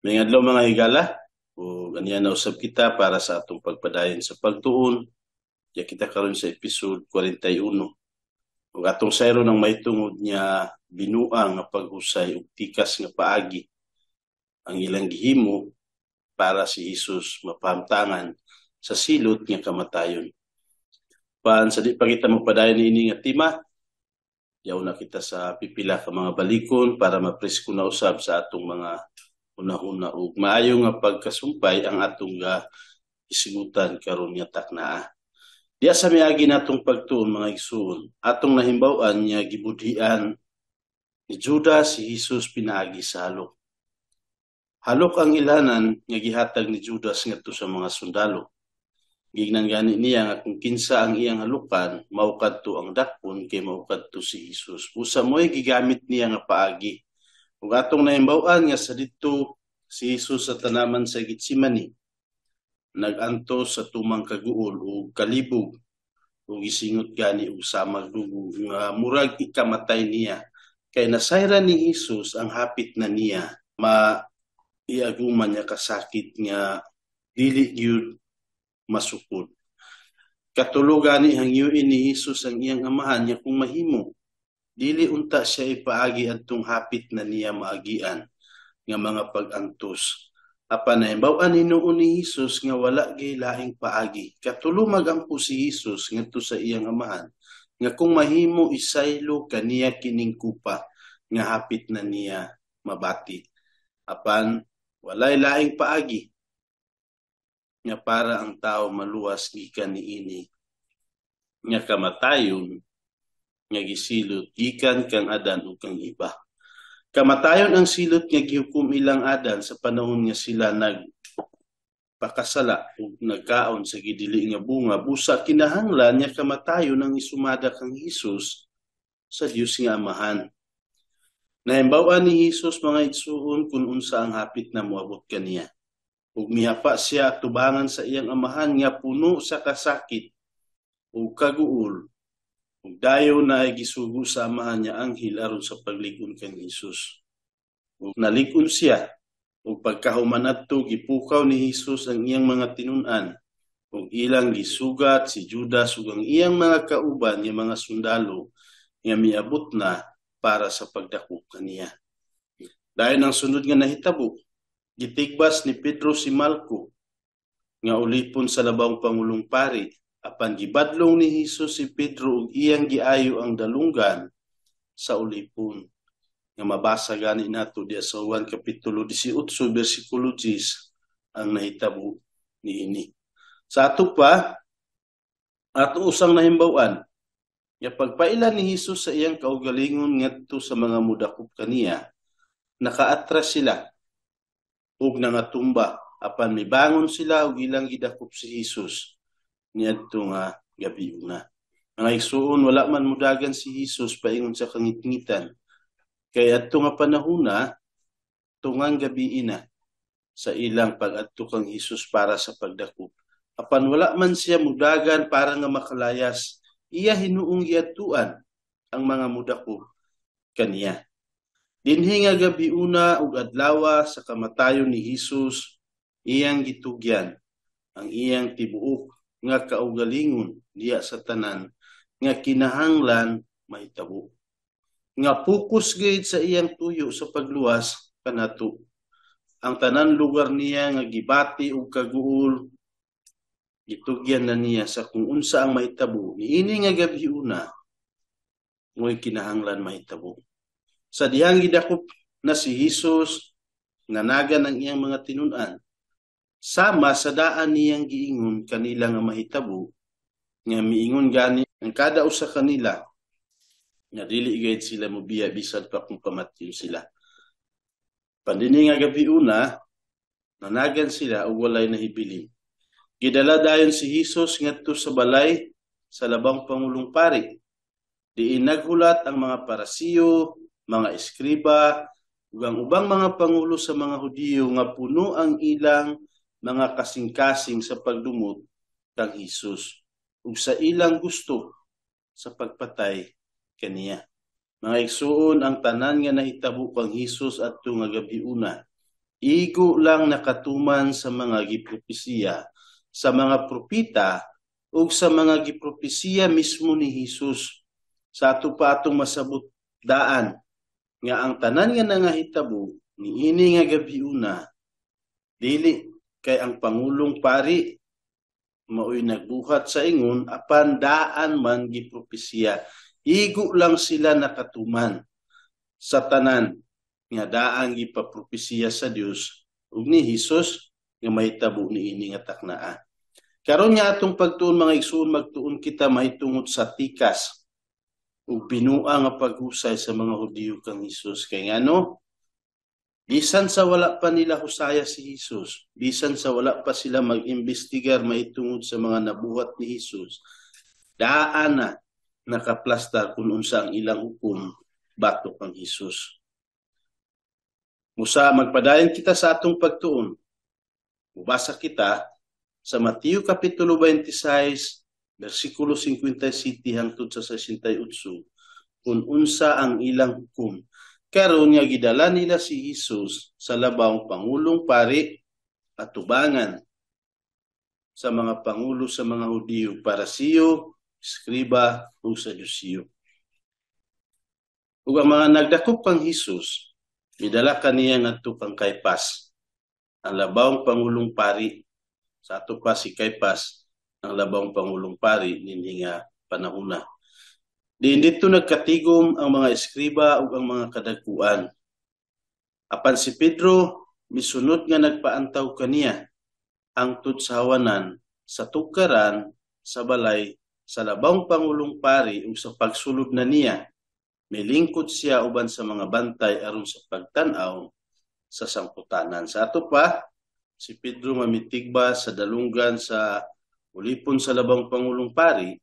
May adlaw mga higala, o ganiya na usab kita para sa atong pagpadayon sa pagtuon. Ya kita karon sa episode 41. Ug atong sayro ng mahitungod niya binuang nga paghusay ug tikas nga paagi ang ilang gihimo para si Hesus mapahamtangan sa silot nga kamatayon. Sa di pa kita magpadayon niini nga tema, yaw na kita sa pipila ka mga balikon para mapresko na usab sa atong mga una-una ug maayo nga pagkasumpay ang atong isigutan karon nga taknaa. Diya sa miagi natong pagtuon mga igsoon, atong nahimbawan nga gibudhian ni Judas si Hesus pinaagi sa halok. Halok ang ilanan nga gihatag ni Judas ngadto sa mga sundalo. Gignan gani niya nga kung kinsa ang iyang halukan, mao kadto ang dakpon kay mao kadto si Hesus. Usa mo'y gigamit niya nga paagi. Ug atong nahimbawan nga sa didto si Hesus sa tanaman sa Getsemani naganto sa tumang kaguol o kalibog o gisingot gani og samag dugo nga murag ikamatay niya kay nasayra ni Hesus ang hapit na niya maiaguman niya kasakit nga dili gyud masukod. Katulogan ni hangyuin ni Hesus ang iyang amahan niya kung mahimo dili unta siya ipaagi adtong hapit na niya maagian nga mga pag-antos. Apan nahimbawan hinuon ni Hesus nga wala gay laing paagi. Katulumag ampo si Hesus ngadto sa iyang amahan nga kung mahimo isaylo kaniya kining kupa nga hapit na niya mabati. Apan walay laing paagi nga para ang tao maluwas gikan niini nga kamatayon nga gisilot gikan kang Adan ug kang iba. Kamatayon ang silot nga gihukom ilang Adan sa panahon nga sila nagpakasala ug nagkaon sa gidili nga bunga. Busa kinahanglan nga kamatayon ang isumada kang Hesus sa Dios nga Amahan. Nahimbawan ni Hesus mga igsuon kung unsa ang hapit na moabot kaniya. Ug mihapa siya tubangan sa iyang amahan nga puno sa kasakit ug kaguol. Ug dayon na gisugo sa amahan niya anghel aron sa paglig-on kang Hesus. Ug nalig-on siya ug pagkahuman adto gipukaw ni Hesus ang iyang mga tinun-an ug ilang gisugat si Judas ug ang iyang mga kauban nga mga sundalo nga miabot na para sa pagdako kaniya. Dayon ang sunod nga nahitabo, gitigbas ni Pedro si Malco nga ulipon sa labang pangulong pari. Apan gibadlong ni Hesus si Pedro ug iyang giayo ang dalunggan sa ulipon. Nga mabasa gani nato diya sa Juan kapitulo 18 bersikulo 10 ang nahitabo niini. Sa ato pa ato usang nahimbawan nga pagpailan ni Hesus sa iyang kaugalingon ngadto sa mga mudakop kaniya, nakaatras sila ug nangatumba apan mibangon sila ug ilang gidakop si Hesus niadto nga gabi una. Mga igsuon wala man mudagan si Hesus paingon sa kangitngitan kay adto nga panahona tungang gabi ina sa ilang pag-adto kang Hesus para sa pagdakop. Apan wala man siya mudagan para nga makalayas, iya hinuong giadtuan ang mga mudakop kaniya. Dinhi nga gabi una ug adlaw sa kamatayon ni Hesus, iyang gitugyan ang iyang tibuok nga kaugalingon diya sa tanan nga kinahanglan mahitabo. Nga focus gid sa iyang tuyo sa pagluwas kanato. Ang tanan lugar niya nga gibati ug kaguol gitugyan na niya sa kung unsa ang mahitabo. Niini nga gabi una ngoy kinahanglan mahitabo. Sa dihang gidakop na si Hesus nanagan ang iyang mga tinun-an sama sa daan niyang giingon kanila nga mahitabo nga miingon gani ang kada usa kanila nga dili gayud sila mobiya bisan pa kung pamatyo sila. Pandini nga gabi una nanagan sila ug walay nahibilin. Gidala dayon si Hesus ngadto sa balay sa labang pangulong pari. Diin naghulat ang mga parasiyo, mga eskriba ug ang ubang mga pangulo sa mga Hudiyo nga puno ang ilang mga kasing-kasing sa pagdumot kang Hesus ug sa ilang gusto sa pagpatay kaniya. Mga igsuon ang tanan nga nahitabo kang Hesus adto nga gabi una Igo lang nakatuman sa mga gipropesiya, sa mga propita, o sa mga gipropesiya mismo ni Hesus. Sa ato pa atong masabot daan, nga ang tanan nga nangahitabo, niini nga gabiuna, dili kay ang Pangulong Pari, maoy nagbuhat sa ingon, apan daan man gipropesiya. Igo lang sila nakatuman sa tanan nga daan gipapropesiya sa Dios ug ni Hesus nga mahitabo niini nga taknaa. Karon nga atong pagtuon mga igsoon, magtuon kita mahitungod sa tikas ug pinua nga paghusay sa mga Hudiyo kang Hesus. Kay ngano? Bisan sa wala pa nila husaya si Hesus, bisan sa wala pa sila mag-imbestigar mahitungod sa mga nabuhat ni Hesus, daan na nakaplastar kung unsa ang ilang hukom batok ang Hesus. Musa magpadayon kita sa atong pagtuon. Mubasa kita sa Mateo Kapitulo 26, versikulo 57 hangtod sa 68, kung unsa ang ilang hukom. Karon nga gidala nila si Hesus sa labawng Pangulong Pari at tubangan sa mga pangulo sa mga Hudiyo, Parasiyo, Skriba ug Sadusiyo. Ug ang mga nagdakop kang Hesus, midala kaniya ngadto kang Kaypas, ang labawng Pangulong Pari. Sa ato pa si Kaypas, ang labawng Pangulong Pari ninhi nga panahuna. Diin dito nagkatigom ang mga eskriba ug ang mga kadagkuan. Apan si Pedro misunod nga nagpaantaw kaniya hangtod sa hawanan, sa tukaran, sa balay, sa labawng Pangulong Pari ug sa pagsulod na niya. Milingkod siya uban sa mga bantay aron sa pagtan-aw sa sangputanan. Sa ato pa, si Pedro mamitigba sa dalunggan sa ulipon sa labawng Pangulong Pari.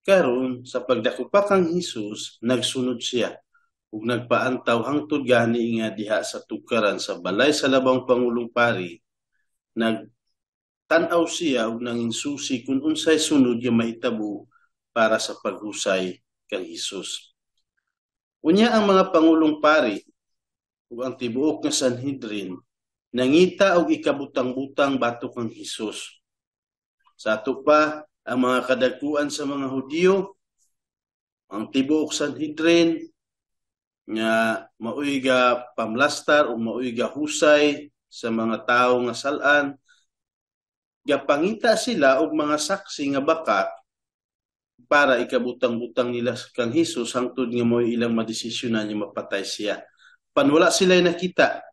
Karon sa pagdakupa kang Hesus, nagsunod siya ug nagpaantaw hangtod gani nga diha sa tukaran sa balay sa labawng Pangulong Pari. Nagtan-aw siya ug nanginsusi kung unsay sunod nga mahitabo para sa paghusay kang Hesus. Unya ang mga Pangulong Pari ug ang tibuok nga Sanhedrin nangita og ikabutang-butang batok kang Hesus. Sa ato pa, ang mga kadagkuan sa mga Hudiyo, ang tibuok Sanhedrin, nga maoy ga pamlastar o maoy ga husay sa mga tawo nga salan, gapangita sila og mga saksi nga baka para ikabutang-butang nila kang Hesus hangtod nga maoy ilang madesisyonan nga mapatay siya. Panwala sila nakita,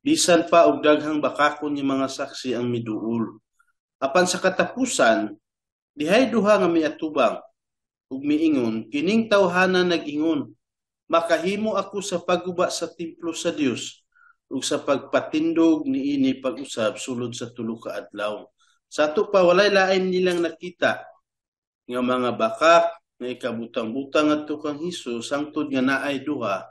bisan pa og daghang bakakon nga mga saksi ang miduol. Apan sa katapusan, dihay duha nga miatubang ug miingon, kining tawhana nag-ingon, makahimo ako sa pagguba sa templo sa Dios ug sa pagpatindog niini pag-usab sulod sa 3 ka adlaw. Sa ato pa walay lain nilang nakita nga mga bakak nga ikabutang-butang adto kang Hesus hangtod nga naay duha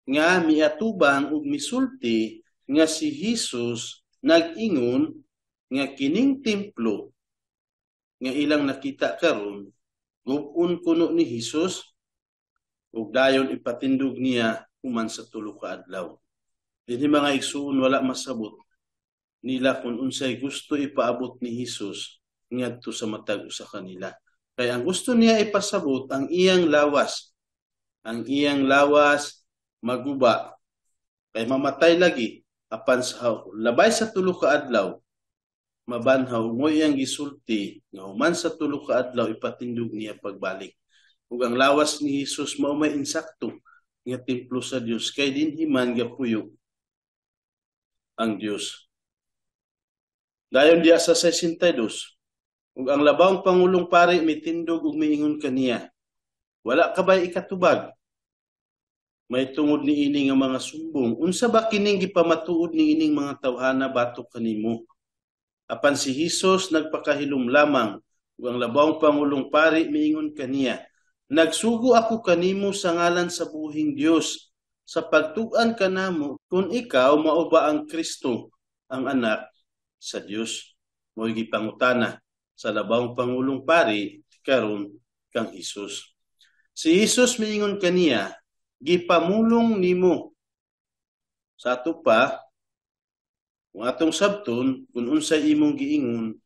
nga miatubang ug misulti nga si Hesus nag-ingon nga kining templo nga ilang nakita karon gub-on kuno ni Hesus ug dayon ipatindog niya human sa 3 ka adlaw. Dinhi mga igsuon wala masabot nila kung unsay gusto ipaabot ni Hesus ngadto sa matag usa kanila. Kaya ang gusto niya ipasabot ang iyang lawas. Ang iyang lawas maguba kay mamatay lagi apan sa labay sa 3 ka adlaw mabanhaw mo iyang gisulti nga human sa 3 ka adlaw ipatindog niya pagbalik. Ug ang lawas ni Hesus mao may insakto nga templo sa Dios kay dinhi man gapuyok ang Dios. Dayon diya sa 62, ug ang labawng Pangulong Pari mitindog ug miingon kaniya, wala ka ba'y ikatubag? May tungod ni ining nga mga sumbong. Unsa ba kining gipamatuod ni ining mga tawhana batok kanimo? Apan si Hesus nagpakahilom lamang ug ang labawng Pangulong Pari miingon kaniya, nagsugo ako kanimo sa ngalan sa buhing Dios sa pagtug-an kanamo kung ikaw mao ba ang Kristo, ang anak sa Dios. Mo'y gipangutana sa labawng Pangulong Pari karon kang Hesus. Si Hesus miingon kaniya, gipamulong nimo. Sa ato pa, Kung atong sabton, kung unsay imong giingon,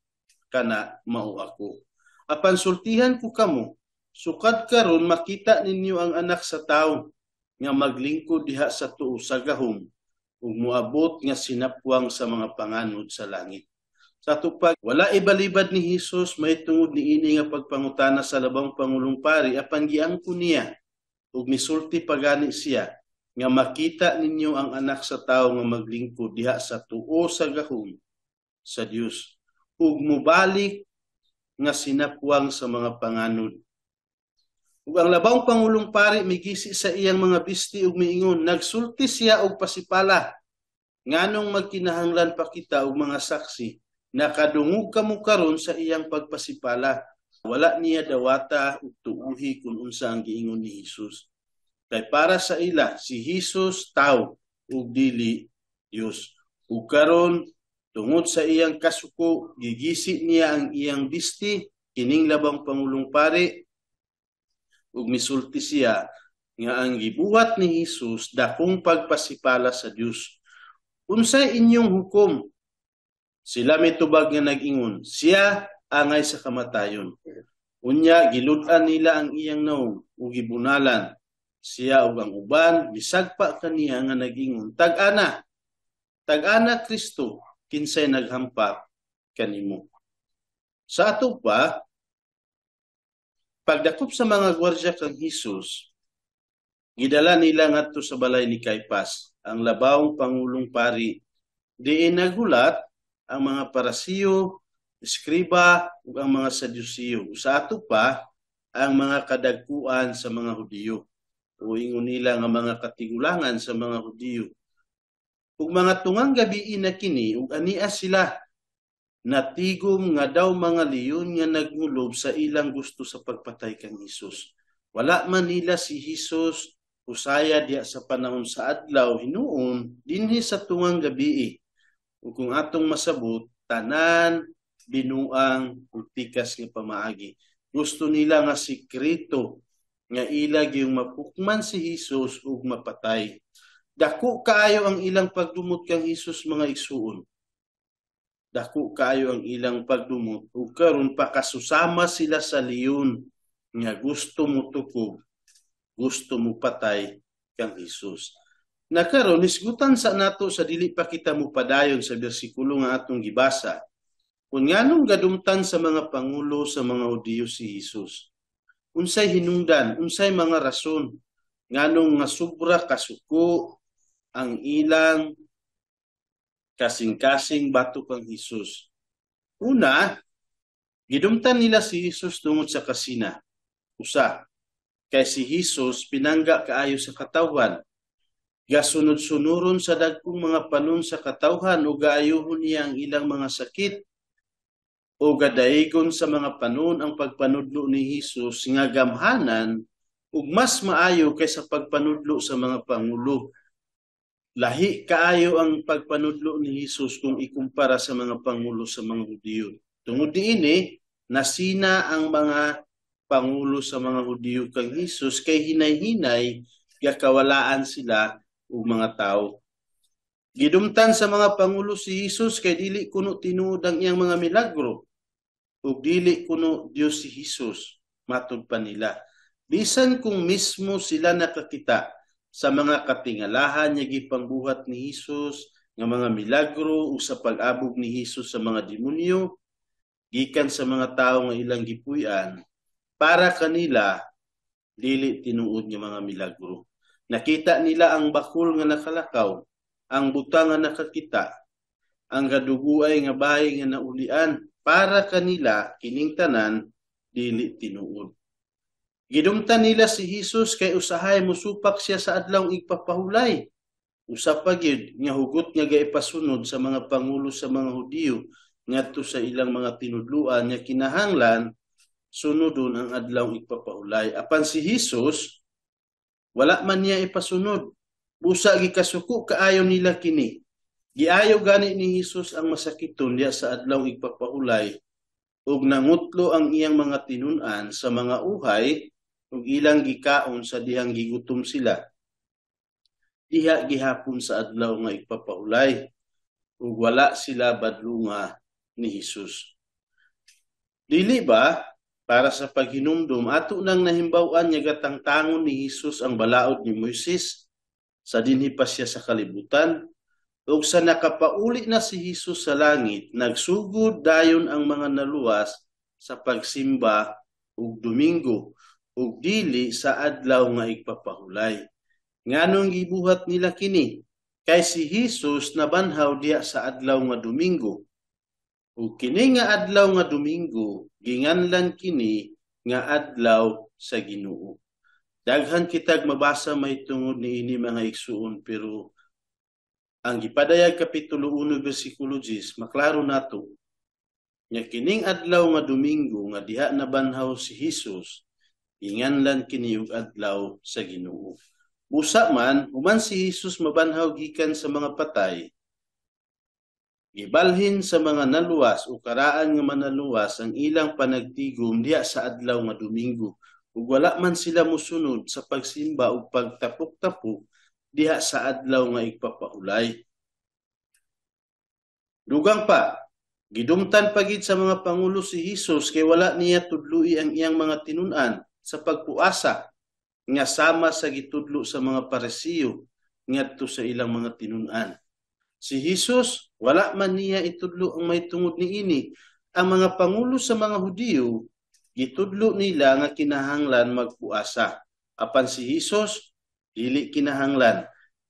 kana mao ako. Apan sultihan ko kamo, sukad karon makita ninyo ang anak sa tawo nga maglingkod diha sa tuo sa gahom ug moabot nga sinapwang sa mga panganod sa langit. Sa tupag, wala ibalibad ni Hesus may tungod niini nga pagpangutana sa labang pangulong pari apan giangko niya ug misulti pagani siya nga makita ninyo ang anak sa tawo nga maglingkod diha sa tuo sa gahom sa Dios ug mubalik nga sinapwang sa mga panganod. Ug ang labang pangulong pari migisi sa iyang mga bisti ug miingon, nagsulti siya og pasipala. Nganong magkinahanglan pa kita og mga saksi, nakadungog kamo karon sa iyang pagpasipala. Wala niya dawata ug tuuhi kung unsa ang giingon ni Hesus. Kay para sa ila si Hesus tawo ug dili Dios. Ug karon tungod sa iyang kasuko, gigisi niya ang iyang bisti kining labang pangulong pari ug misulti siya nga ang gibuhat ni Hesus dakong pagpasipala sa Dios. Unsay inyong hukom? Sila mitubag nga nag-ingon, siya angay sa kamatayon. Unya gilud-an nila ang iyang naong ug gibunalan. Siya ug ang uban bisagpa kaniya nga nag-ingon, tag-ana Kristo, kinsay naghampak kanimo. Sa ato pa, pagdakop sa mga gwardiya kang Hesus, gidala nila ngadto sa balay ni Caiphas, ang labawong pangulong pari. Diin nagulat ang mga Parasiyo, Eskriba ug ang mga Sadusiyo. Sa ato pa, ang mga kadagkuan sa mga Hudiyo. O ingon nila nga mga katigulangan sa mga Hudiyo. Ug mga tungang gabi na kini, ug ania sila natigom nga daw mga leon nga nagmulob sa ilang gusto sa pagpatay kang Hesus. Wala man nila si Hesus usaya diya sa panahon sa adlaw hinuon dinhi sa tungang gabi. Ug kung atong masabot, tanan binuang ug tikas nga pamaagi. Gusto nila nga sikreto nga ilag yung mapukman si Hesus ug mapatay. Dako kaayo ang ilang pagdumot kang Hesus mga igsuon. Dako kaayo ang ilang pagdumot ug karon pakasusama sila sa leon nga gusto mo tukob, gusto mo patay kang Hesus. Na karon hisgutan sa nato sa dili pa kita mo padayon sa bersikulo nga atong gibasa. Kung nganong gadumtan sa mga pangulo sa mga Hudiyo si Hesus. Unsay hinungdan, unsay mga rason nganong nga sobra kasuko ang ilang kasing-kasing bato kang Hesus. Una, gidumtan nila si Hesus tungod sa kasina. Usa, kay si Hesus pinangga kaayo sa katawhan. Gasunod-sunuron sa dagkong mga panon sa katawhan o gaayuhon niya ang ilang mga sakit o gadaigon sa mga panon ang pagpanudlo ni Hesus nga gamhanan ug mas maayo kaysa pagpanudlo sa mga pangulo. Lahi kaayo ang pagpanudlo ni Hesus kung ikumpara sa mga pangulo sa mga Hudiyo. Tungod diini, nasina ang mga pangulo sa mga Hudiyo kang Hesus kay hinay-hinay gakawalaan sila ug mga tao. Gidumtan sa mga pangulo si Hesus kay dili kuno tinuod ang iyang mga milagro ug dili kuno Dios si Hesus, matud pa nila. Bisan kung mismo sila nakakita sa mga katingalahan niya gipangbuhat ni Hesus nga mga milagro o sa pag-abog ni Hesus sa mga demonyo gikan sa mga tao nga ilang gipuy-an, para kanila dili tinuod nga mga milagro. Nakita nila ang bakul nga nakalakaw, ang butang nga nakakita, ang gaduguay nga bahay nga naulian, para kanila kining tanan dili tinuod. Gidumtan nila si Hesus kay usahay musupak siya sa adlawng igpapahulay. Usa pa gyud nga hugot nga gaipasunod sa mga pangulo sa mga Hudiyo ngadto sa ilang mga tinudluan nga kinahanglan sunodon ang adlawng igpapahulay. Apan si Hesus wala man niya ipasunod. Busa gikasuko kaayo nila kini. Giayo gani ni Hesus ang masakiton diya sa adlawng igpapahulay ug nangutlo ang iyang mga tinun-an sa mga uhay ug ilang gikaon sa dihang gigutom sila. Diha gihapon sa adlaw nga igpapahulay. ug wala sila badlunga ni Hesus. Dili ba para sa paghinumdum ato nang nahimbaw-an nga gatangtangon ni Hesus ang balaod ni Moises sa dinhi pa siya sa kalibutan, ug sa nakapauli na si Hesus sa langit, nagsugod dayon ang mga naluwas sa pagsimba ug Domingo ug dili sa adlaw nga igpapahulay. Nganong gibuhat nila kini? Kay si Hesus nabanhaw diha sa adlaw nga Domingo. Ug kini nga adlaw nga Domingo, ginganlan kini nga adlaw sa Ginoo. Daghan kitag mabasa may tungod niini mga igsuon, pero ang gipadayag kapitulo 1 bersikulo 10 maklaro nato nga kining adlaw nga Domingo nga diha nabanhaw si Hesus, ginganlan kini og adlaw sa Ginoo. Usa man, human si Hesus mabanhaw gikan sa mga patay, gibalhin sa mga naluwas o karaan nga manaluwas ang ilang panagtigom diha sa adlaw nga Domingo, ug wala man sila mosunod sa pagsimba ug pagtapok-tapok diha sa adlaw nga igpapahulay. Dugang pa, gidumtan pagid sa mga pangulo si Hesus kay wala niya tudloi ang iyang mga tinun-an sa pagpuasa nga sama sa gitudlo sa mga Parisiyo ngadto sa ilang mga tinun-an. Si Hesus wala man niya itudlo ang may tungod niini. Ang mga pangulo sa mga Hudiyo gitudlo nila nga kinahanglan magpuasa. Apan si Hesus dili kinahanglan.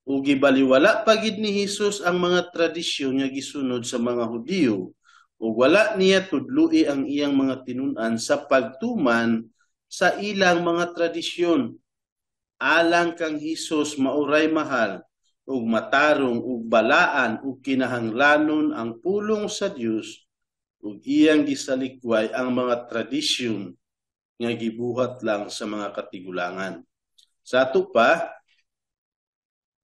Ug gibaliwala pagid ni Hesus ang mga tradisyon nga gisunod sa mga Hudiyo, ug wala niya tudloi ang iyang mga tinun-an sa pagtuman sa ilang mga tradisyon. Alang kang Hesus mauray mahal ug matarong ug balaan ug kinahanglanon ang pulong sa Dios ug iyang gisalikway ang mga tradisyon nga gibuhat lang sa mga katigulangan. Sa ato pa,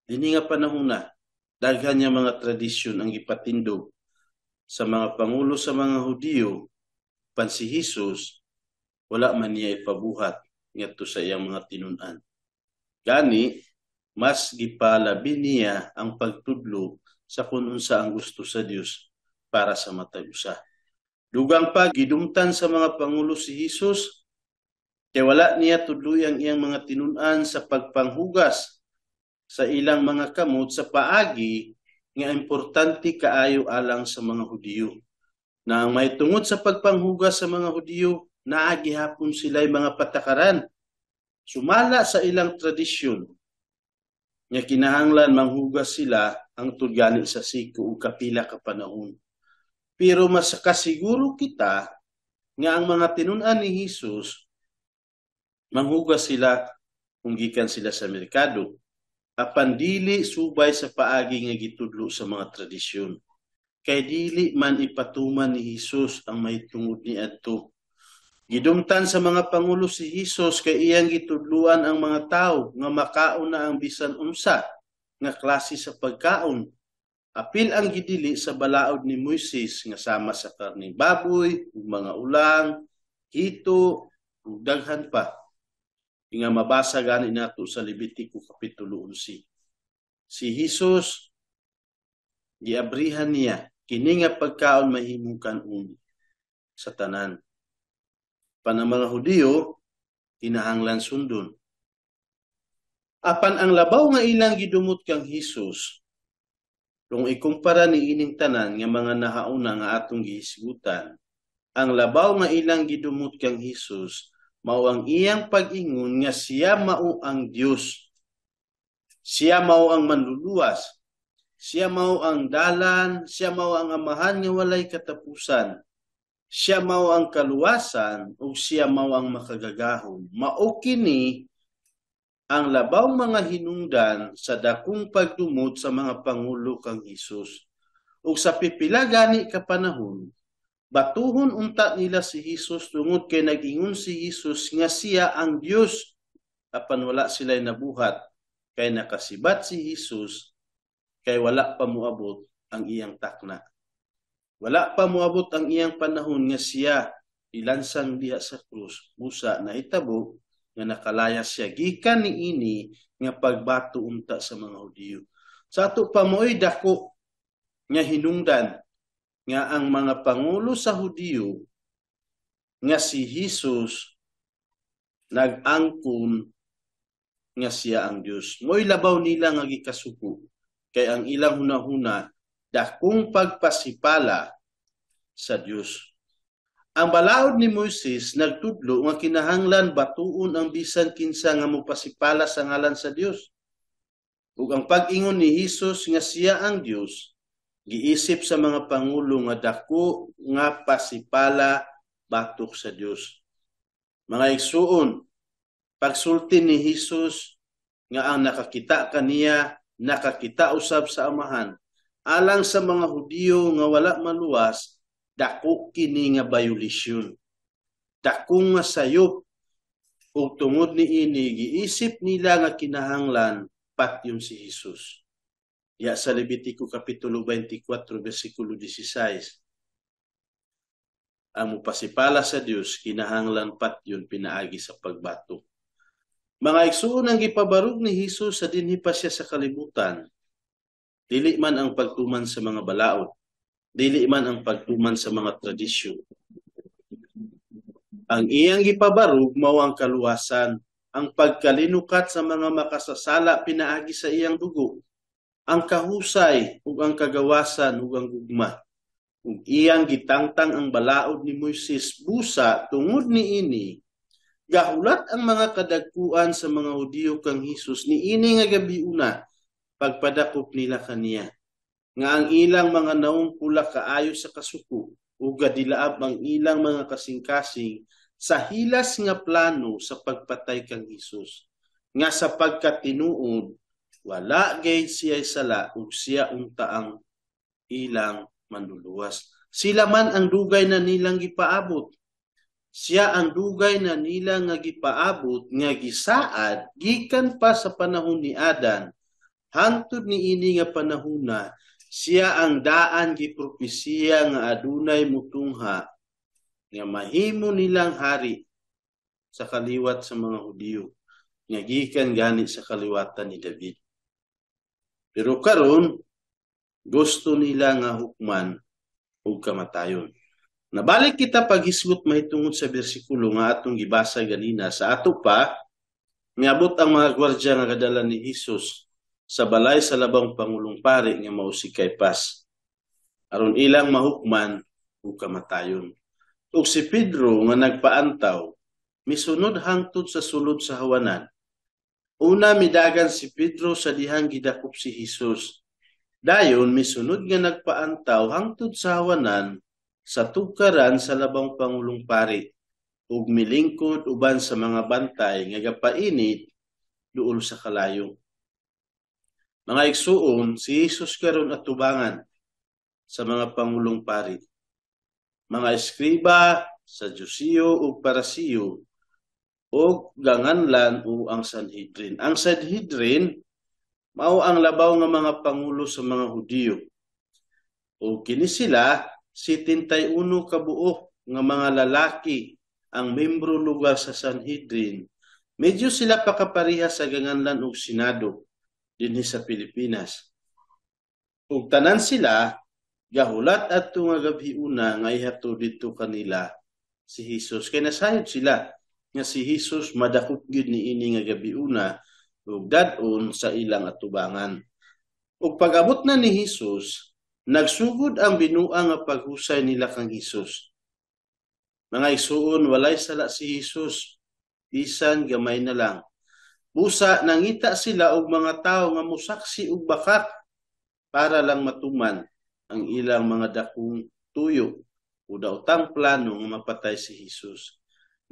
dinhi nga panahon na, daghan nga mga tradisyon ang gipatindog sa mga pangulo sa mga Hudiyo, pan si Hesus wala man niya ipabuhat ngadto sa iyang mga tinun-an. Gani, mas gipalabi niya ang pagtudlo sa kung unsa ang gusto sa Dios para sa matag usa. Dugang pa, gidumtan sa mga pangulo si Hesus kay wala niya tudloy ang iyang mga tinun-an sa pagpanghugas sa ilang mga kamot sa paagi nga importante kaayo alang sa mga Hudiyo. Na ang may tungod sa pagpanghugas sa mga Hudiyo, naagihapon sila'y mga patakaran. Sumala sa ilang tradisyon nga kinahanglan manghugas sila ang tudgani sa siko ug kapila ka panahon. Pero mas kasiguro kita nga ang mga tinun-an ni Hesus manghugas sila kung gikan sila sa merkado, apan dili subay sa paagi nga gitudlo sa mga tradisyon. Kay dili man ipatuman ni Hesus ang may tungod niadto. Gidumtan sa mga pangulo si Hesus kay iyang gitudluan ang mga tawo nga makaon na ang bisan unsa nga klase sa pagkaon. Apil ang gidili sa balaod ni Moises nga sama sa karning baboy, mga ulang, hito, ug daghan pa. Nga mabasa gani nato sa Levitico kapitulo 11. Si Hesus giabrihan niya kini nga pagkaon mahimong kanon sa tanan. Pan ang mga Hudiyo kinahanglan sundon. Apan ang labaw nga ilang gidumot kang Hesus, kung ikumpara ni ining tanan nga mga nahauna nga atong gihisgutan, ang labaw nga ilang gidumot kang Hesus mao ang iyang pag-ingon nga siya mao ang Dios. Siya mao ang manluluwas. Siya mao ang dalan, siya mao ang amahan nga walay katapusan. Siya mao ang kaluwasan ug siya mao ang makagagahom. Mao kini ang labaw mga hinungdan sa dakong pagdumot sa mga pangulo kang Hesus. Ug sa pipila gani ka panahon, batuhon unta nila si Hesus tungod kay nag-ingon si Hesus nga siya ang Dios. Apan wala sila'y nabuhat kay nakasibat si Hesus kay wala pa moabot ang iyang takna. Wala pa moabot ang iyang panahon nga siya ilansang diha sa krus. Busa na hitabo nga nakalaya siya gikan niini nga pagbato unta sa mga Hudiyo. Sa ato pa mo'y dako nga hinungdan nga ang mga pangulo sa Hudiyo nga si Jesus nag-angkon nga siya ang Dios. Mo'y labaw nila nga gikasuko kay ang ilang hunahuna dakong pagpasipala sa Dios. Ang balaod ni Moises nagtudlo nga kinahanglan batuon ang bisan kinsa nga mopasipala sa ngalan sa Dios. Ug ang pag-ingon ni Jesus nga siya ang Dios, giisip sa mga pangulo nga dako nga pasipala batok sa Dios. Mga igsuon, pagsulti ni Jesus nga ang nakakita kaniya, nakakita usab sa Amahan, alang sa mga Hudiyo nga wala maluwas, dako kini nga violasyon. Dako nga sayop ug tungod ni ini giisip nila nga kinahanglan patyon si Jesus. Ya sa Levitico kapitulo 24 bersikulo 16. Ang mupasipala sa Dios kinahanglan patyon pinaagi sa pagbatok. Mga igsuon ang gipabarog ni Jesus sa dinhi pa siya sa kalibutan. Dili man ang pagtuman sa mga balaod, dili man ang pagtuman sa mga tradisyon. Ang iyang gipabarog mao ang kaluwasan, ang pagkalinukat sa mga makasasala pinaagi sa iyang dugo, ang kahusay ug ang kagawasan ug ang gugma. Ug iyang gitangtang ang balaod ni Moises busa tungod ni ini, gahulat ang mga kadagkuan sa mga Hudiyo kang Hesus ni ini nga gabiuna pagpadakop nila kaniya. Nga ang ilang mga naong pula kaayo sa kasuko ug gadilaab ang ilang mga kasing-kasing sa hilas nga plano sa pagpatay kang Hesus. Nga sa pagkatinuod, wala gay siya sala ug siya unta ang ilang manluluwas. Sila man ang dugay na nilang gipaabot. Siya ang dugay na nila nga gipaabot nga gisaad gikan pa sa panahon ni Adan. Hangtod ni ini nga panahona, siya ang daan gipropesiya nga adunay mutungha nga mahimo nilang hari sa kaliwat sa mga Hudiyo nga gikan gani sa kaliwatan ni David. Pero karon gusto nila nga hukman ug kamatayon. Nabalik kita paghisgot mahitungod sa bersikulo nga atong gibasa ganina. Sa ato pa, miabot ang mga gwardya nga kadala ni Jesus sa balay sa labang Pangulong Pari nga mao si Caiphas, aron ilang mahukman ug kamatayon. Ug si Pedro nga nagpaantaw, misunod hangtod sa sulod sa hawanan. Una midagan si Pedro sa dihang gidakop si Jesus. Dayon misunod nga nagpaantaw hangtod sa hawanan sa tugkaran sa labang Pangulong Pari ug milingkod uban sa mga bantay nga gapainit duol sa kalayo. Mga igsuon, si Jesus karon atubangan sa mga Pangulong Pari, mga eskriba sa Jusiyo ug Parasiyo ug ganganlan o ang Sanhedrin. Ang Sanhedrin mao ang labaw nga mga pangulo sa mga Hudiyo. O kini sila 71 kabuok nga mga lalaki ang membro lugar sa Sanhedrin. Medyo sila pakapareha sa ganganlan ug Senado dinhi sa Pilipinas. Ug tanan sila gahulat adto nga gabiuna nga ihatod didto kanila si Jesus. Kay nasayod sila nga si Jesus madakop gyud ni ini nga gabiuna ug dadon sa ilang atubangan. Ug pag-abot na ni Jesus, nagsugod ang binua nga paghusay nila kang Jesus. Mga igsuon, walay sala si Jesus, bisan gamay na lang. Busa nangita sila og mga tawo nga musaksi og bakak para lang matuman ang ilang mga dakong tuyo o daotang plano nga mapatay si Jesus.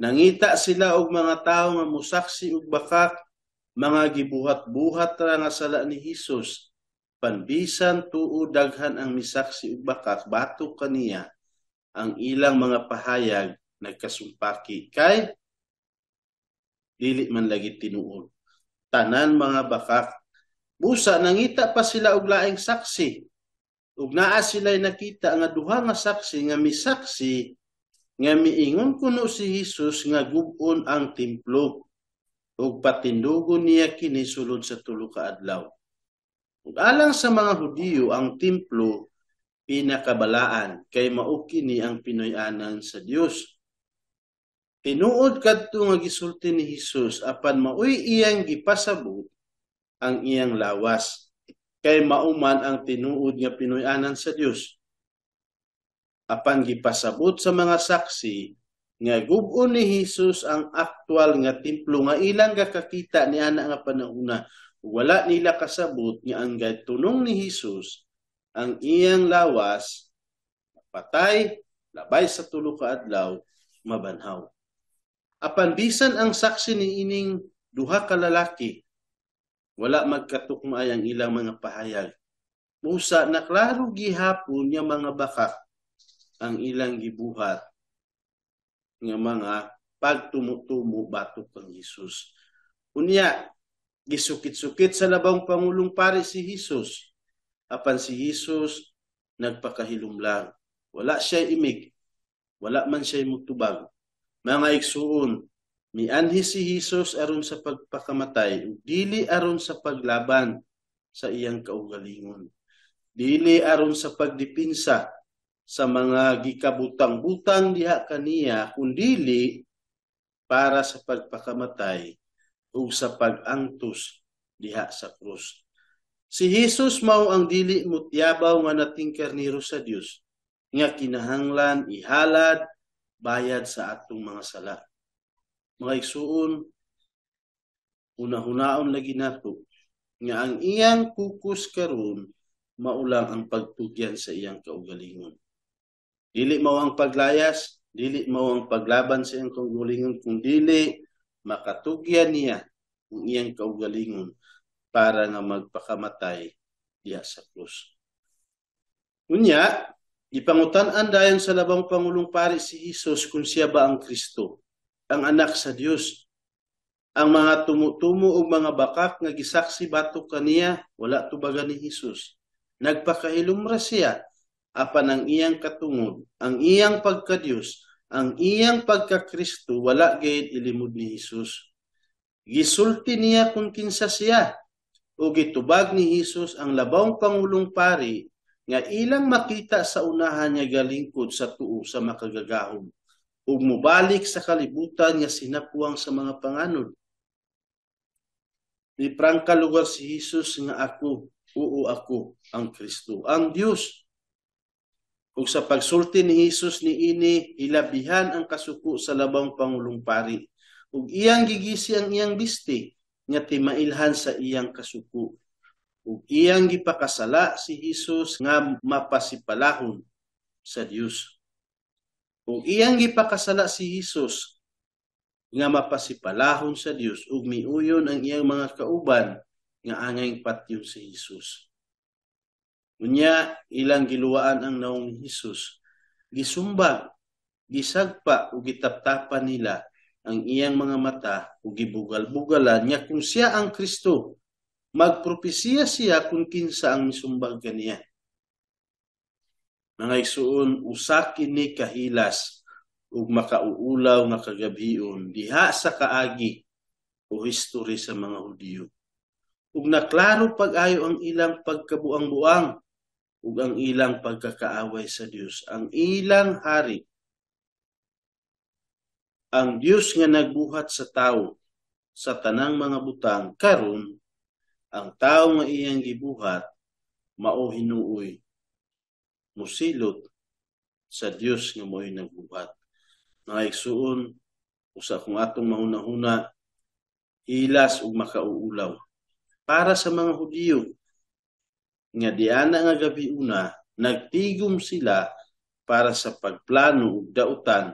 Nangita sila og mga tawo nga musaksi og bakak, mga gibuhat-buhat ra nga sala ni Jesus. Panbisan tuo daghan ang misaksi og bakak batok kaniya, ang ilang mga pahayag nagkasumpaki kay dili man lagi tinuod. Tanan mga bakak. Busa nangita pa sila og laing saksi. Ug naa sila'y nakita nga duha nga saksi nga misaksi nga miingon kuno si Jesus nga gub-on ang templo ug patindugon niya kini sulod sa tulo ka adlaw. Ug alang sa mga Hudiyo ang templo pinakabalaan kay mao kini ang Pinoy-anan sa Dios. Tinuod kadto nga gisulti ni Hesus apan maoy iyang gipasabot ang iyang lawas kay mauman ang tinuod nga Pinoy-anan sa Dios. Apan gipasabot sa mga saksi nga gub-on ni Hesus ang aktual nga templo nga ilang gakakita niana nga panahuna. Wala nila kasabot nga ang tunong ni Hesus ang iyang lawas patay labay sa tulo ka adlaw mabanhaw. Apan bisan ang saksi ni ining duha ka lalaki wala magkatukmay ang ilang mga pahayag. Musa naklaro gihapon nga mga baka ang ilang gibuhat nga mga pagtumutumo batok kang Hesus. Unya gisukit-sukit sa labang pangulong pari si Hesus. Apan si Hesus nagpakahilumlang. Wala siya imig. Wala man siya mutubag. Mga igsuon, mianhi si Hesus aron sa pagpakamatay, dili aron sa paglaban sa iyang kaugalingon. Dili aron sa pagdipinsa sa mga gikabutang-butang diha kaniya, kundili para sa pagpakamatay o sa pag-angtos diha sa krus. Si Hesus mao ang dili mutyabaw nga nating karniro sa Dios nga kinahanglan ihalad bayad sa atong mga sala. Mga igsuon, una-hunaon lagi nato nga ang iyang focus karon maulang ang pagtugyan sa iyang kaugalingon. Dili mao ang paglayas, dili mao ang paglaban sa iyang kaugalingon, kung dili makatugyan niya ang iyang kaugalingon para nga magpakamatay diha sa krus. Unya, ipangutan-an dayon sa labang pangulong pari si Hesus kung siya ba ang Kristo, ang anak sa Dios. Ang mga tumutumo og mga bakak nga gisaksi batok kaniya, wala tubagan ni Hesus. Nagpakahilumra siya apan ang iyang katungod, ang iyang pagka-Dios, ang iyang pagka-Kristo wala gayud ilimod ni Hesus. Gisulti niya kung kinsa siya o gitubag ni Hesus ang labang pangulong pari nga ilang makita sa unahan nga galingkod sa tuo sa makagagahom ug mubalik sa kalibutan nga sinapuang sa mga panganod. Di prangka lugar si Hesus nga ako ang Kristo, ang Dios. Ug sa pagsulti ni Hesus niini ilabihan ang kasuko sa labang pangulong pari ug iyang gigisi ang iyang bisti nga timailhan sa iyang kasuko. Ug iyang gipakasala si Hesus nga mapasipalahon sa Dios. Ug iyang gipakasala si Hesus nga mapasipalahon sa Dios ug miuyon ang iyang mga kauban nga angay patyon si Hesus. Unya ilang giluwaan ang naong ni Hesus. Gisumbag, gisagpa ug gitaptapan nila ang iyang mga mata ug gibugal-bugalan nga kung siya ang Kristo, magpropesiya siya kung kinsa ang misumbag kaniya. Mga igsuon, usa kini kahilas ug makauulaw nga kagabion diha sa kaagi o history sa mga Hudiyo. Ug naklaro pag-ayo ang ilang pagkabuang-buang ug ang ilang pagkakaaway sa Dios, ang ilang hari. Ang Dios nga nagbuhat sa tao sa tanang mga butang karon ang tao nga iyang gibuhat mao hinuoy musilot sa Dios nga mo'y nagbuhat. Mga igsuon, usa kung atong mahuna-huna hilas ug makauulaw para sa mga Hudiyo nga diana nga gabi una nagtigom sila para sa pagplano ug dautan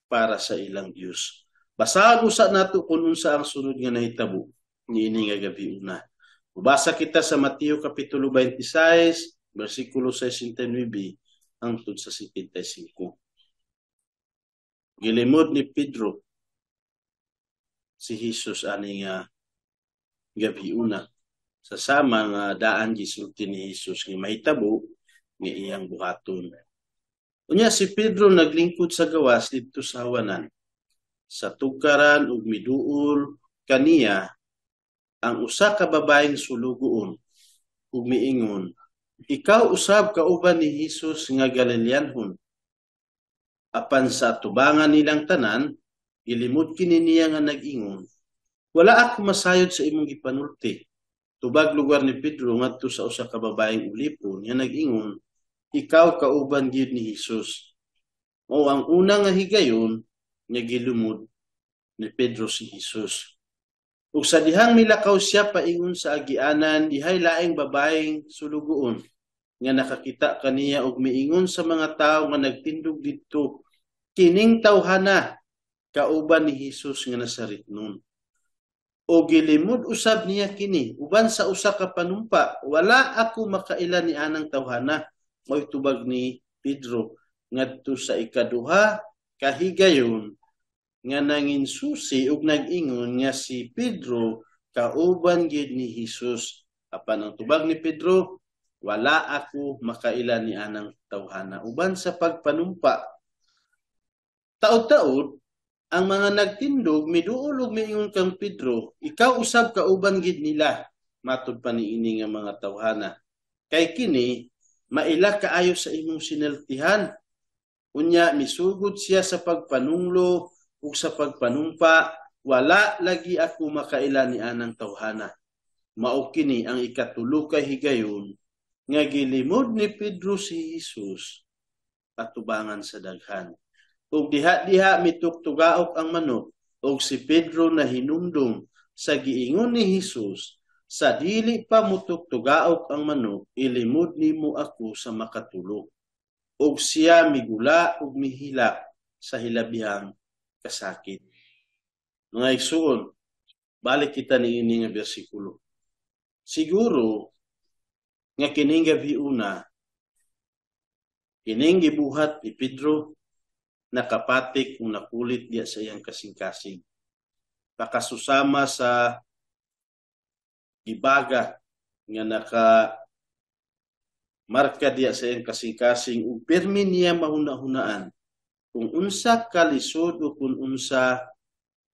para sa ilang Dios. Basahag usa nato kung unsa ang sunod nga nahitabo niini nga gabi una. Mubasa kita sa Mateo kapitulo 26 bersikulo 69 hangtod sa 75. Gilimod ni Pedro si Hesus ani nga gabi una sa sama nga daan gisulti ni Hesus nga mahitabo nga iyang buhaton. Unya si Pedro naglingkod sa gawas didto sa hawanan. Sa tukaran ug miduol kaniya ang usa ka babaeng sulugoon ug miingon, Ikaw usab kauban ni Hesus nga Galileanhon. Apan sa tubangan nilang tanan, ilimod kini niya nga nag-ingon, wala ako masayod sa imong gipanulti. Tubag lugar ni Pedro ngadto sa usa ka babaeng ulipon nga nag-ingon, ikaw kauban gyud ni Hesus. O ang una nga higayon nga gilumod ni Pedro si Hesus. Ug sa dihang milakaw siya paingon sa agianan, dihay laing babaeng sulugoon nga nakakita kaniya og miingon sa mga tawo nga nagtindog didto, kining tawhana kauban ni Hesus nga Nazaretnon. O gilimod usab niya kini uban sa usa ka panumpa, wala ako makailan ni anang tawhana. Mo'y tubag ni Pedro ngadto sa ikaduha kahigayon nga nanginsusi ug nag-ingon nga si Pedro kauban gyud ni Hesus. Apan ang tubag ni Pedro, wala ako makailan ni anang tawhana. Uban sa pagpanumpa, taod-taod ang mga nagtindog miduol ug miingon kang Pedro, ikaw usab kauban gid nila, matud pa niini nga mga tawhana. Kay kini maila kaayo sa imong sineltihan. Unya misugod siya sa pagpanunglo ug sa pagpanumpa, wala lagi ako makaila ni anang tawhana. Mao kini ang ikatulo ka higayon nga gilimod ni Pedro si Hesus atubangan sa daghan. Ug diha-diha mituktugaok ang manok, ug si Pedro na hinumdum sa giingon ni Hesus, sa dili pa mutuktugaok ang manok, ilimod nimo ako sa makatulo. Ug siya migula ug mihila sa hilabihang kasakit. Mga igsuon, balik kita ni ini nga bersikulo. Siguro nga kining gabi una, kining gibuhat ni Pedro nakapatik kung nakulit diya sa iyang kasing-kasing. Pakasusama sa gibaga nga marka diya sa iyang kasing-kasing ug permi niya mahuna-hunaan kung unsa kalisod o kung unsa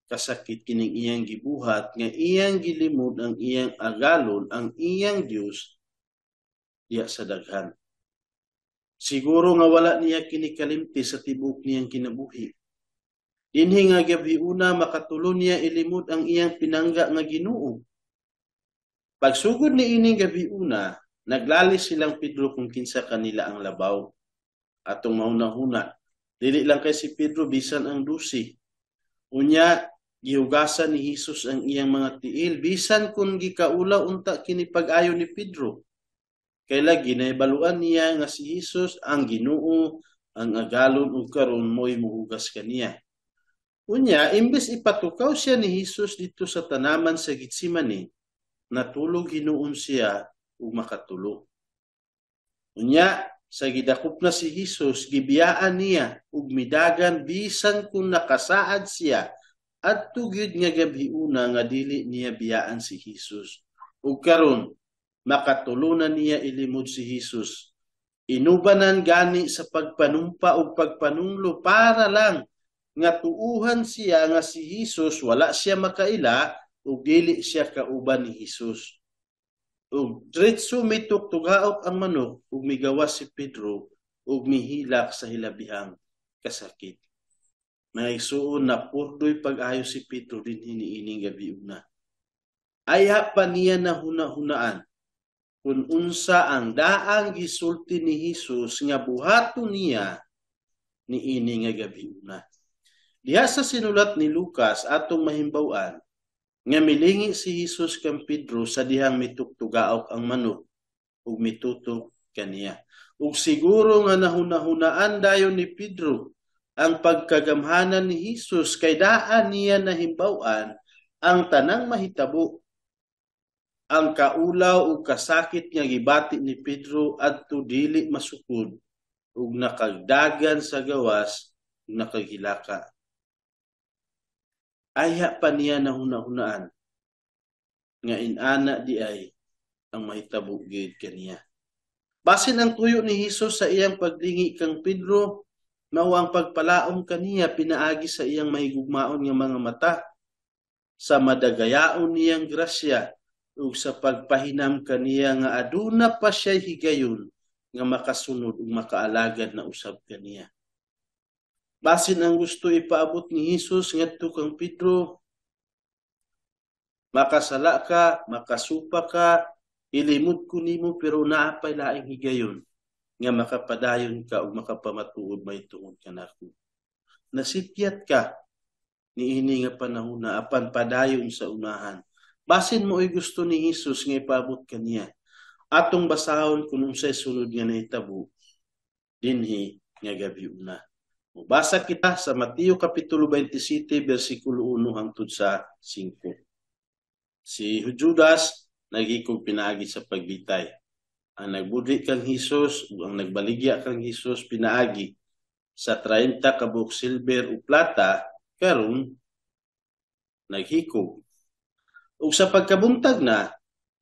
kasakit kining iyang gibuhat nga iyang gilimod ang iyang agalon, ang iyang Dios diya sa daghan. Siguro nga wala niya kinikalimti sa tibok niyang kinabuhi. Dinhi nga gabi una makatulo niya ilimod ang iyang pinangga nga Ginoo. Pagsugod ni ining gabi una, naglalis silang Pedro kung kinsa kanila ang labaw. Atong mauna-huna, dili lang kay si Pedro bisan ang dusi. Unya gihugasan ni Hesus ang iyang mga tiil bisan kun gikaulaw unta kini pag-ayo ni Pedro. Kay lagi nahibaluan niya nga si Hesus ang Ginoo, ang agalon ug karon mo'y muhugas kaniya. Unya imbes ipatukaw siya ni Hesus dito sa tanaman sa Getsemani, natulog hinuon siya ug makatulog. Unya sa gidakop na si Hesus, gibiyaan niya ug midagan bisan kung nakasaad siya adto gyud nga gabi una nga dili niya biyaan si Hesus. Ug karon makatulunan niya ilimod si Hesus. Inubanan gani sa pagpanumpa ug pagpanunglo para lang nga tuuhan siya nga si Hesus wala siya makaila ug dili siya kauban ni Hesus. Ug diretso mituktugaok ang manok ug migawas si Pedro ug mihilak sa hilabihang kasakit. Naigsuon na purdoy pag-ayo si Pedro din hiniining gabi una. Aya pa niya na hunahunaan kung unsa ang daang gisulti ni Hesus nga buhaton niya niini nga gabi una. Diha sa sinulat ni Lucas atong mahimbawan nga milingi si Hesus kang Pedro sa dihang mituktugaok ang manok ug mitutok kaniya. Ug siguro nga nahunahunaan dayon ni Pedro ang pagkagamhanan ni Hesus kay daan niya nahimbawan ang tanang mahitabo. Ang kaulaw ug kasakit nga gibati ni Pedro adto dili masukod ug nakagdagan sa gawas ug nakaghilaka. Aya pa niya nahunahunaan nga inana di ay ang mahitabo gid kaniya. Basin ang tuyo ni Hesus sa iyang paglingi kang Pedro, mao ang pagpalaom kaniya pinaagi sa iyang mahigugmaon nga mga mata sa madagayaon niyang grasya ug sa pagpahinam kaniya nga aduna pa siya higayon nga makasunod ug makaalagad na usab kaniya. Basin ang gusto ipaabot ni Hesus ngadto kang Pedro, makasala ka, makasupa ka, ilimod ko nimo pero naapay laing higayon nga makapadayon ka ug makapamatuod may tungod kanako. Nasipyat ka niini nga panahon na apan padayon sa unahan. Basin mo ay gusto ni Hesus nga ipaabot kaniya. Atong basahon kung unsay sunod nga nahitabo dinhi nga gabi una. Mubasa kita sa Mateo kapitulo 27 bersikulo 1 hangtod sa 5. Si Judas nagikog pinaagi sa pagbitay. Ang nagbudli kang Hesus o ang nagbaligya kang Hesus pinaagi sa 30 kabuk silver o plata karon naghikog. Ug sa pagkabuntag na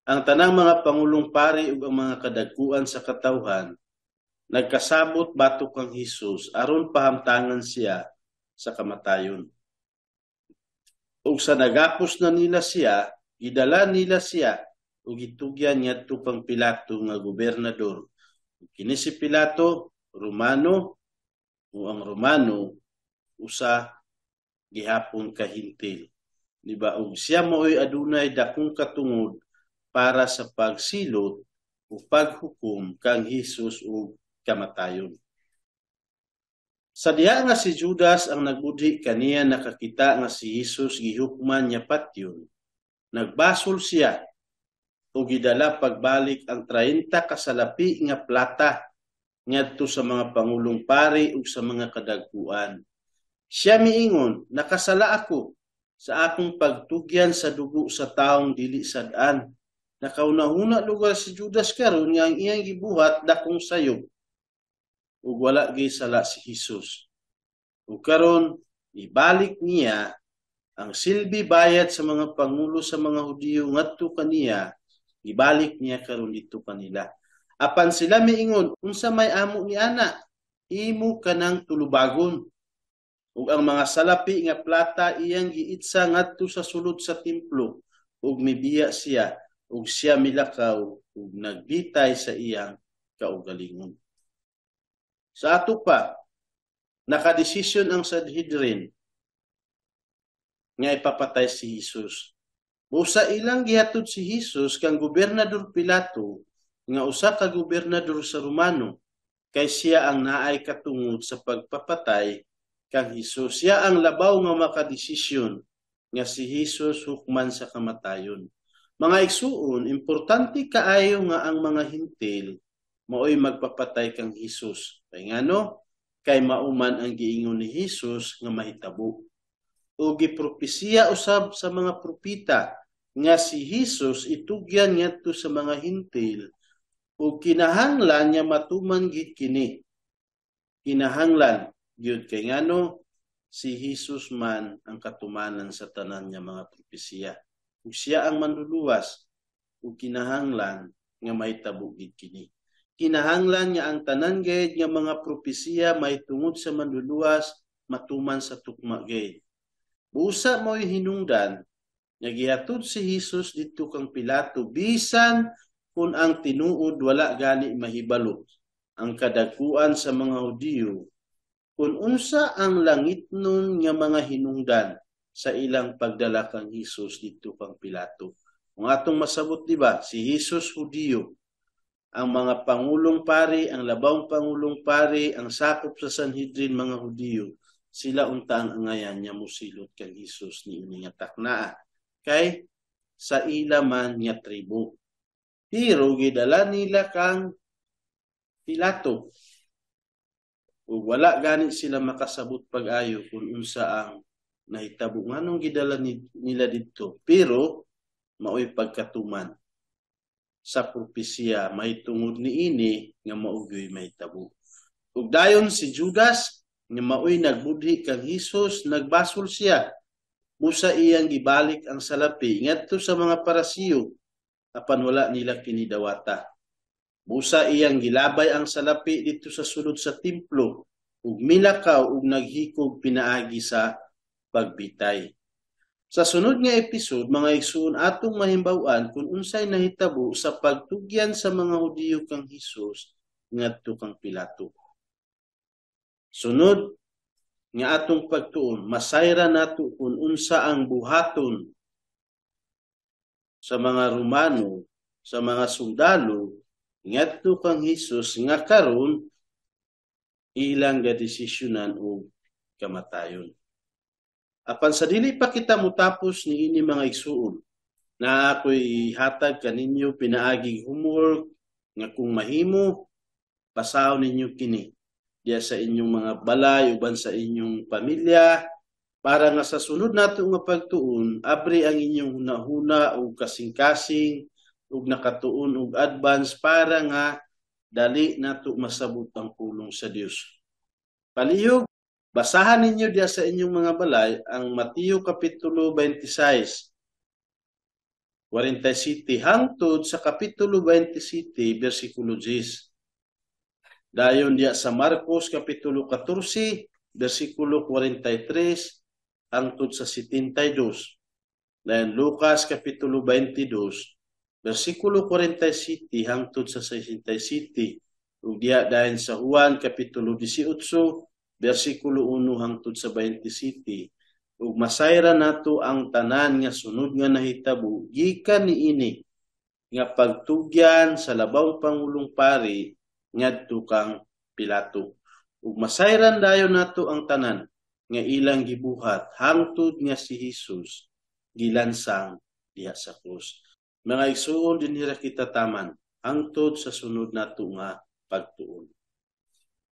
ang tanang mga pangulong pari ug ang mga kadagkuan sa katawhan nagkasabot batok kang Hesus aron pahamtangan siya sa kamatayon. Ug sa nagapos na nila siya, gidala nila siya ug gitugyan ngadto kang Pilato nga gobernador. Kini si Pilato Romano o ang Romano usa gihapon ka hintil. Diba? Ug siya mo'y adunay dakong katungod para sa pagsilot o paghukom kang Hesus o kamatayon. Sa diha nga si Judas ang nagbudhi kaniya nakakita nga si Hesus gihukman niya patyon, nagbasol siya o gidala pagbalik ang 30 kasalapi nga plata ngadto sa mga pangulong pari ug sa mga kadagkuan. Siya miingon, nakasala ako sa akong pagtugyan sa dugo sa taong dili sad-an. Nakauna-una lugar si Judas karon nga ang iyang gibuhat dakong sayop ug wala gyud sala si Hesus. Ug karon ibalik niya ang silbi bayad sa mga pangulo sa mga Hudiyo ngadto kaniya, ibalik niya karon dito kanila. Apan sila miingon, unsa may amo ni ana? Imo kanang tulubagon. Ug ang mga salapi nga plata iyang giitsa ngadto sa sulod sa templo ug mibiya siya ug siya milakaw ug nagbitay sa iyang kaugalingon. Sa ato pa, nakadesisyon ang Sanhedrin nga ipapatay si Hesus. Busa ilang gihatod si Hesus kang Gobernador Pilato nga usa ka gobernador sa Romano kay siya ang naay katungod sa pagpapatay kang Hesus. Siya ang labaw nga makadesisyon nga si Hesus hukman sa kamatayon. Mga igsuon, importante kaayo nga ang mga hintil maoy magpapatay kang Hesus. Kay ngano? Kay mauman ang giingon ni Hesus nga mahitabo. O gipropesiya usab sa mga propita nga si Hesus itugyan ngadto sa mga hintil ug kinahanglan niya matuman gid kini. Kinahanglan gyud kay ngano si Hesus man ang katumanan sa tanan niya mga propesiya. Ug siya ang manluluwas ug kinahanglan nga mahitabo gid kini. Kinahanglan niya ang tanan gayud nga mga propesiya mahitungod sa manluluwas matuman sa tukma gayud. Busa mo'y hinungdan nga gihatod si Hesus didto kang Pilato bisan kung ang tinuod wala gani mahibalo ang kadagkuan sa mga Hudiyo kung unsa ang langitnon nga mga hinungdan sa ilang pagdala kang Hesus didto kang Pilato. Kung atong masabot diba si Hesus Hudiyo, ang mga pangulong pari, ang labawng pangulong pari, ang sakop sa Sanhedrin mga Hudiyo, sila unta ang angayan niya musilot kang Hesus niini nga taknaa kay sa ila man nga tribo. Pero gidala nila kang Pilato. Ug wala gani sila makasabot pag-ayo kung unsa ang nahitabo nganong gidala nila didto. Pero maoy pagkatuman sa propesiya mahitungod niini nga maugyoy mahitabo. Ug dayon si Judas nga maoy nagbudhi kang Hesus, nagbasol siya. Busa iyang gibalik ang salapi ngadto sa mga Parasiyo apan wala nila kinidawata. Busa iyang gilabay ang salapi dito sa sulod sa templo ug milakaw ug naghikog pinaagi sa pagbitay. Sa sunod nga episode, mga igsoon, atong mahimbawan kung unsay nahitabo sa pagtugyan sa mga Hudiyo kang Hesus ngadto kang Pilato. Sunod nga atong pagtuon, masayra nato kung unsa ang buhaton sa mga Romano, sa mga sundalo ngadto kang Hesus nga karon ilang gadesisyonan o kamatayon. Apan sa dili pa kita mutapos ni ini mga igsuon, na ako'y ihatag kaninyo pinaaging homework nga kung mahimo, pasaw ninyo kini diya sa inyong mga balay uban sa inyong pamilya para nga sa sunod nato nga pagtuon, abri ang inyong hunahuna o kasing-kasing ug nakatuon og advance para nga dali nato masabot ang pulong sa Dios. Palihog, basahan ninyo diya sa inyong mga balay ang Mateo Kapitulo 26, 47 hangtod sa Kapitulo 27, versikulo 10. Dayon diya sa Marcos Kapitulo 14, versikulo 43 hangtod sa 72. Dayon Lucas Kapitulo 22, versikulo 47 hangtod sa 67. Ug diya dayon sa Juan Kapitulo 18, versikulo 1 hangtod sa 27. Ug masayra nato ang tanan nga sunod nga nahitabo gikan niini nga pagtugyan sa labang pangulong pari ngadto kang Pilato. Ug masayran dayon nato ang tanan nga ilang gibuhat hangtod nga si Hesus gilansang diha sa krus. Mga igsoon dinhira kita taman hangtod sa sunod nato nga pagtuon.